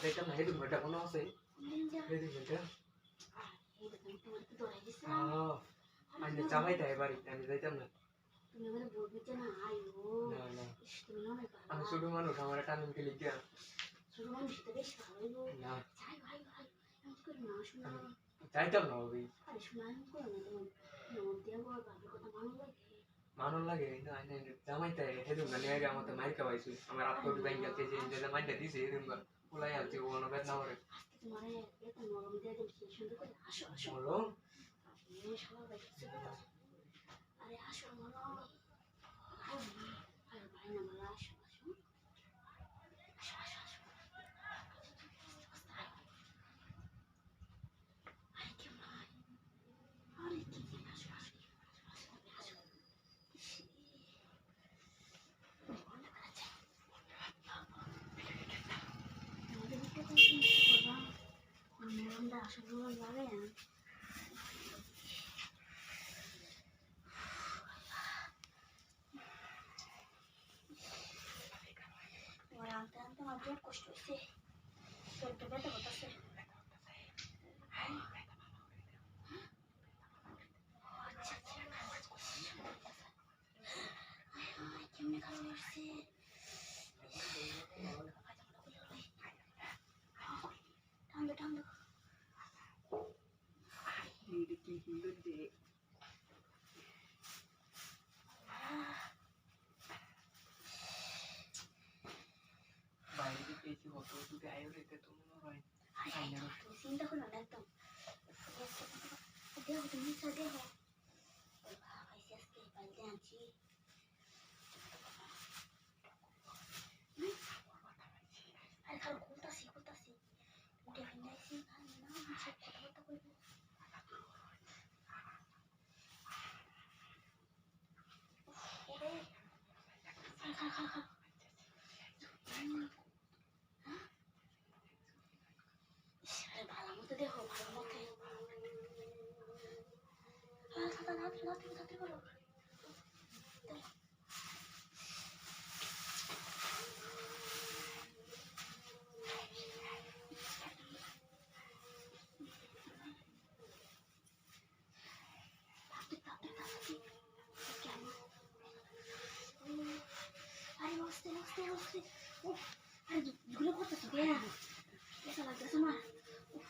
যাইতাম না হেদুন ঘরটা কোনো আছে হেদুন ঘরটা আমি চামাই তাই বাড়ি আমি যাইতাম না আমি ছোট মানুষ আমার টানুন কে লিখে না যাইতাম না ওই মানুষ লাগে না জামাই তাই হেদুন গানে আগে আমার তো মাইর খাওয়াইছি আমার আত্মটি ব্যাংক আছে যে জামাইটা দিছে হেদুন গা পুলাই আছে ও নবেদ না করে বলো আরে আসো মনো আরে ভাই না মালা আসো আসো আসো আসো আসো আরে কি ভাই আরে কি আসো আসো আসো আমাদের একটা কথা বলবা আমরা আসলে লাগে না আনতে আনতে আমার বিরাট কষ্ট হয়েছে পেটটা ব্যথা করতেছে আচ্ছা কেমনে খারাপ হচ্ছে ঠান্ডা ঠান্ডা চিন্তা করো না একদম দেখো তুমি দেখো খাইছি আজকে বাড়িতে আনছি আরে খালো খুলতাছি উঠে ফেলাইছি না মুছে কথা বলবো খা আরে ভালো মতো দেখো ভালো মতো তাড়াতাড়ি করো আরে বসতে আরে ঝুলে করতেছো কে ব্যথা লাগতেছে আমার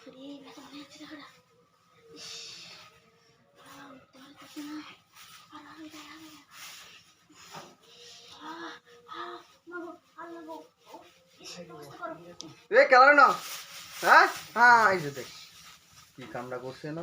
রে ব্যথা মনে হচ্ছে দেখাটা উঠতে পারতেছে না এ কেন না হ্যাঁ হ্যাঁ এই যে দেখ কি কামড়া করছে না